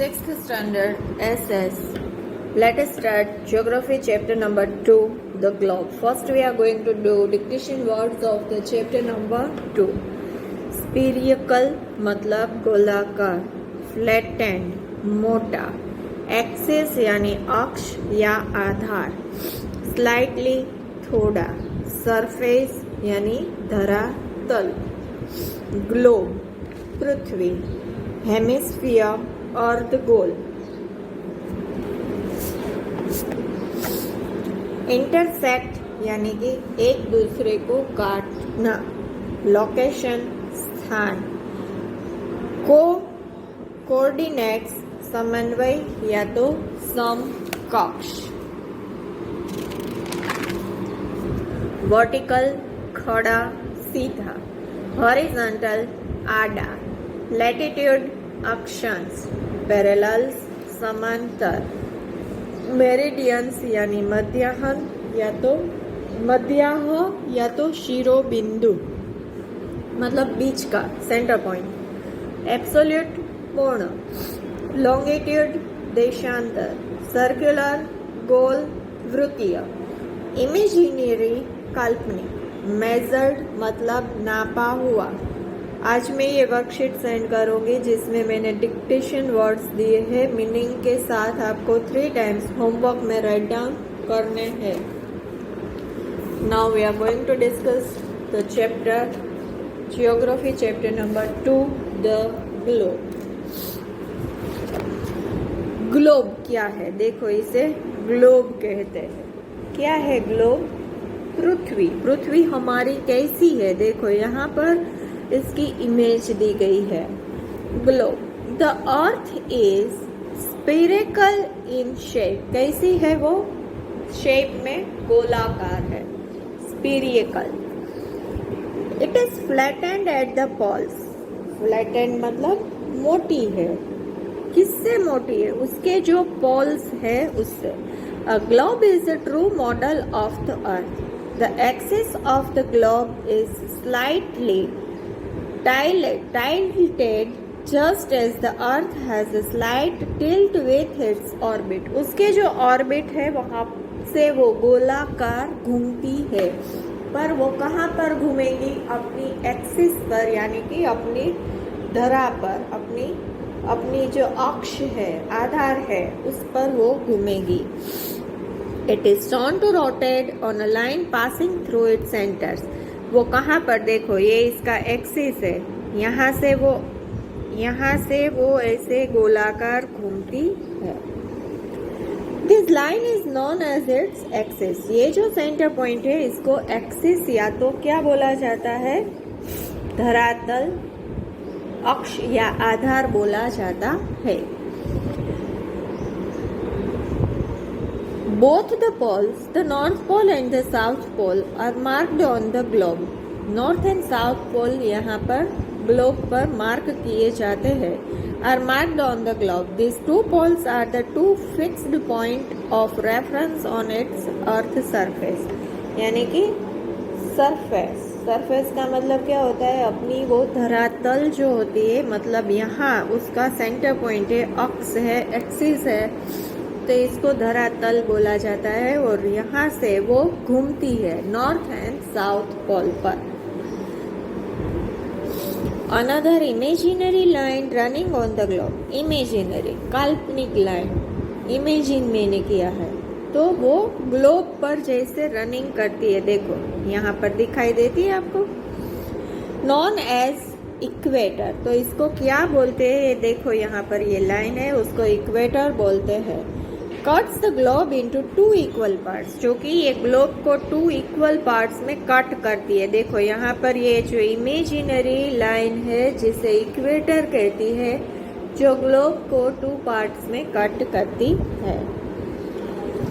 6th standard SS. Let us start geography chapter number 2, the globe. First we are going to do dictation words of the chapter number 2. Spherical मतलब गोलाकार, flattened मोटा, axis यानी अक्ष या आधार, slightly थोड़ा, surface यानी धरातल, globe पृथ्वी, hemisphere अर्धगोल, intersect यानी कि एक दूसरे को काटना, लोकेशन स्थान, कोऑर्डिनेट्स समन्वय या तो समकक्ष, वर्टिकल खड़ा सीधा, हॉरिजॉन्टल आड़ा, लैटिट्यूड अक्षांश, पैरेलल्स समांतर, मेरिडियंस यानी मध्याह्न या तो शिरोबिंदु मतलब बीच का सेंटर पॉइंट, एब्सोल्यूट पूर्ण, लॉन्गिट्यूड देशांतर, सर्कुलर गोल वृत्तीय, इमेजिनरी काल्पनिक, मेजर्ड मतलब नापा हुआ। आज मैं ये वर्कशीट सेंड करूंगी जिसमें मैंने डिक्टेशन वर्ड्स दिए हैं, मीनिंग के साथ आपको 3 टाइम्स होमवर्क में राइट डाउन करने हैं। Now we are going to discuss the chapter geography chapter number 2, the globe. Globe क्या है? देखो इसे ग्लोब कहते हैं। क्या है ग्लोब? पृथ्वी। पृथ्वी हमारी कैसी है? देखो यहाँ पर इसकी इमेज दी गई है। Globe, the earth is spherical in shape. कैसी है वो? शेप में गोलाकार है, spherical. It is flattened at the poles. Flattened मतलब मोटी है। किससे मोटी है? उसके जो पोल्स है उससे। A globe is a true model of the earth. The axis of the globe is slightly tilted just as the earth has a slight tilt with its orbit. उसके जो ऑर्बिट है वहाँ से वो गोलाकार घूमती है, पर वो कहाँ पर घूमेगी? अपनी एक्सिस पर यानी कि अपनी धरा पर, अपनी जो अक्ष है, आधार है, उस पर वो घूमेगी। It is shown to rotate on a line passing through its centers. वो कहाँ पर? देखो ये इसका एक्सिस है, यहाँ से वो ऐसे गोलाकार घूमती है। This line is known as its axis. ये जो सेंटर पॉइंट है इसको एक्सिस या तो क्या बोला जाता है? धरातल, अक्ष या आधार बोला जाता है। Both the poles, the North Pole and the South Pole, are marked on the globe. North and South Pole यहाँ पर ग्लोब पर मार्क किए जाते हैं। Are marked on the globe. These two poles are the two fixed point of reference on its Earth surface. यानी कि surface का मतलब क्या होता है? अपनी वो धरातल जो होती है, मतलब यहाँ उसका सेंटर पॉइंट है, अक्ष है, एक्सिस है, तो इसको धरातल बोला जाता है। और यहाँ से वो घूमती है नॉर्थ एंड साउथ पोल पर। Another imaginary line running on the globe. Imaginary काल्पनिक लाइन, इमेजिन मैंने किया है, तो वो ग्लोब पर जैसे रनिंग करती है। देखो यहाँ पर दिखाई देती है आपको। नॉन एज इक्वेटर, तो इसको क्या बोलते हैं? ये देखो यहाँ पर ये लाइन है, उसको इक्वेटर बोलते हैं। Cuts the globe into 2 equal parts, जो कि ये ग्लोब को 2 इक्वल पार्ट्स में कट करती है। देखो यहाँ पर ये जो इमेजिनरी लाइन है जिसे इक्वेटर कहती है, जो ग्लोब को 2 पार्ट्स में कट करती है।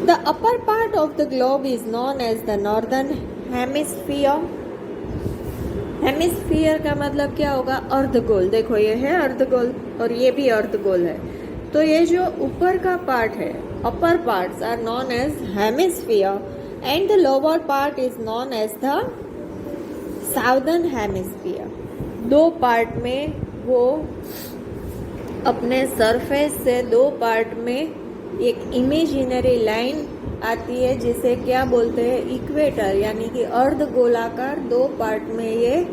The upper part of the globe is known as the northern hemisphere. Hemisphere का मतलब क्या होगा? अर्धगोल। देखो ये है अर्धगोल और ये भी अर्धगोल है। तो ये जो ऊपर का पार्ट है, upper parts are known as hemisphere and the lower part is known as the southern hemisphere. 2 part में वो अपने सरफेस से दो पार्ट में एक इमेजिनरी लाइन आती है जिसे क्या बोलते हैं, इक्वेटर, यानी कि अर्ध गोलाकार दो पार्ट में ये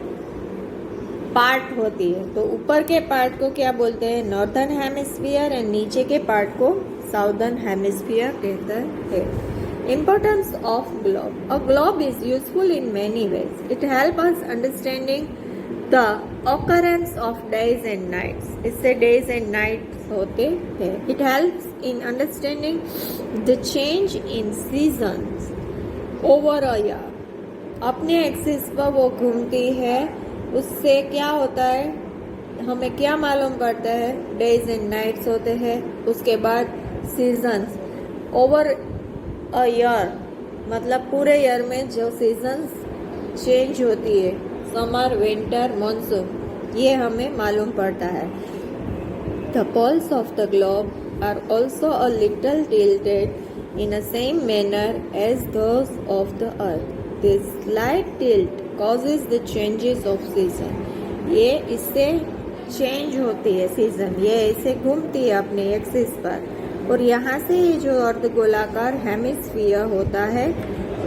पार्ट होती है। तो ऊपर के पार्ट को क्या बोलते हैं, नॉर्दर्न हेमिस्फीयर, एंड नीचे के पार्ट को साउदर्न हेमिस्फीयर कहते हैं। Importance of globe. A globe is useful in many ways. It helps us understanding the occurrence of days and nights. इससे days and nights होते हैं। It helps in understanding the change in seasons over a year. अपने axis पर वो घूमती है, उससे क्या होता है, हमें क्या मालूम पड़ता है, डेज एंड नाइट्स होते हैं। उसके बाद सीजन्स ओवर अ ईयर, मतलब पूरे ईयर में जो सीजन्स चेंज होती है, समर, विंटर, मानसून, ये हमें मालूम पड़ता है। The poles of the globe are also a little tilted in a same manner as those of the earth. This slight tilt causes the changes of season. ये इससे change होती है season, ये इसे घूमती है अपने एक्सिस पर, और यहाँ से ये जो अर्धगोलाकार हेमिस्फीयर होता है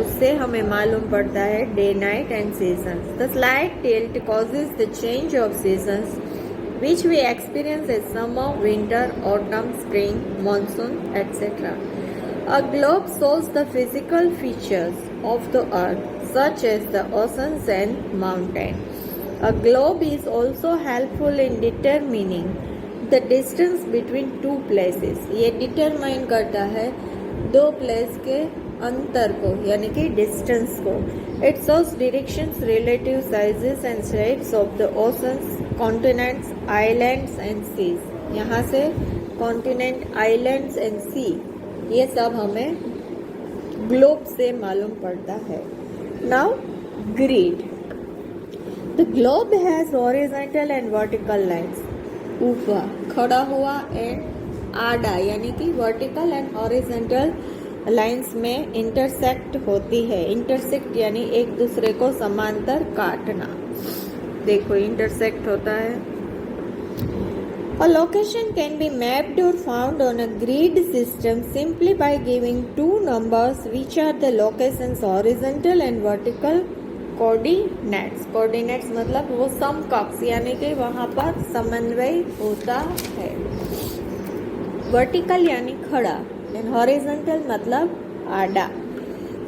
उससे हमें मालूम पड़ता है day, night and seasons. The slight tilt causes the change of seasons which we experience as summer, winter, autumn, spring, monsoon, etc. A globe shows the physical features of the earth, such as the oceans and mountains. A globe is also helpful in determining the distance between two places. ये determine करता है दो place के अंतर को, यानी कि distance को। It shows directions, relative sizes and shapes of the oceans, continents, islands and seas. यहाँ से continent, islands and sea, ये सब हमें ग्लोब से मालूम पड़ता है। Now, grid. The globe has horizontal and vertical lines. ऊपर खड़ा हुआ एंड आड़ा, यानी कि वर्टिकल एंड हॉरिजॉन्टल लाइंस में इंटरसेक्ट होती है। इंटरसेक्ट यानी एक दूसरे को समांतर काटना। देखो इंटरसेक्ट होता है। A location can be mapped or found on a grid system simply by giving two numbers which are the location's horizontal and vertical coordinates. Coordinates मतलब वो समकक्ष, यानी कि वहाँ पर समन्वय होता है। वर्टिकल यानी खड़ा, एंड हॉरिजॉन्टल मतलब आड़ा।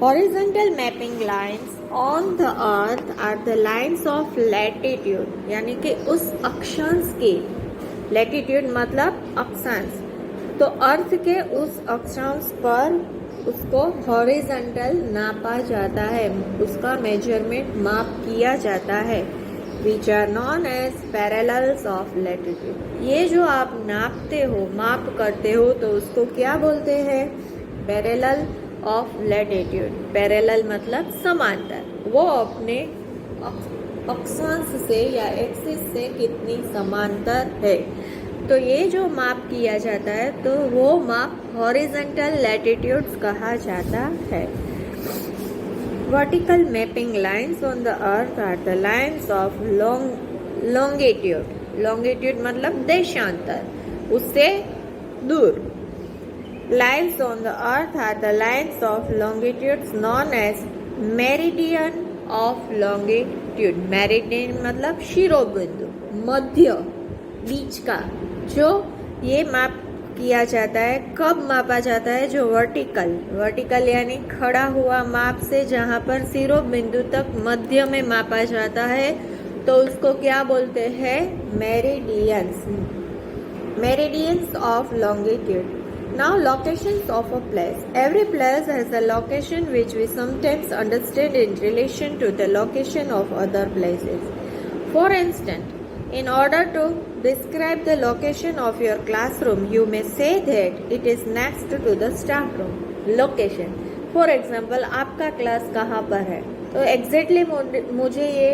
Horizontal mapping lines on the earth are the lines of latitude, यानी कि उस अक्षांश की, लैटिट्यूड मतलब अक्षांश, तो अर्थ के उस अक्षांश पर उसको हॉरिजॉन्टल नापा जाता है, उसका मेजरमेंट माप किया जाता है। Which are known as parallels of latitude. ये जो आप नापते हो, माप करते हो, तो उसको क्या बोलते हैं, पैरेलल ऑफ लैटिट्यूड। पैरेलल मतलब समांतर, वो अपने अक्षांश से या एक्सिस से कितनी समांतर है। तो ये जो माप किया जाता है तो वो माप हॉरिजॉन्टल लैटिट्यूड्स कहा जाता है। Vertical mapping lines on the earth are the lines of longitude. Longitude मतलब देशांतर, उससे दूर। Lines on the earth are the lines of longitudes known as meridian of longitude. Meridian मतलब शिरोबिंदु, मध्य, बीच का। जो ये माप किया जाता है, कब मापा जाता है, जो वर्टिकल, वर्टिकल यानी खड़ा हुआ माप से जहाँ पर शिरोबिंदु तक मध्य में मापा जाता है, तो उसको क्या बोलते हैं, meridians. Meridians of longitude. Now locations of a place. Every place has a location which we sometimes understand in relation to the location of other places. For instance, in order to describe the location of your classroom, you may say that it is next to the staff room. Location. For example, आपका class कहाँ पर है, तो exactly मुझे ये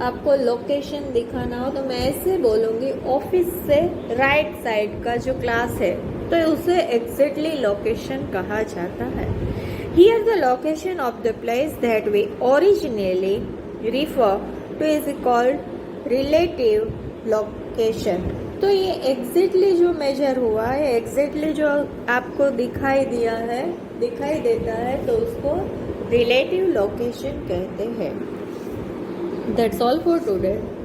आपको location दिखाना हो तो मैं ऐसे बोलूँगी, ऑफिस से राइट साइड का जो क्लास है तो उसे एग्जैक्टली लोकेशन कहा जाता है। Here the location of the place that we originally refer to is called relative location. तो ये एग्जैक्टली जो मेजर हुआ है, एग्जैक्टली जो आपको दिखाई देता है, तो उसको रिलेटिव लोकेशन कहते हैं। That's all for today.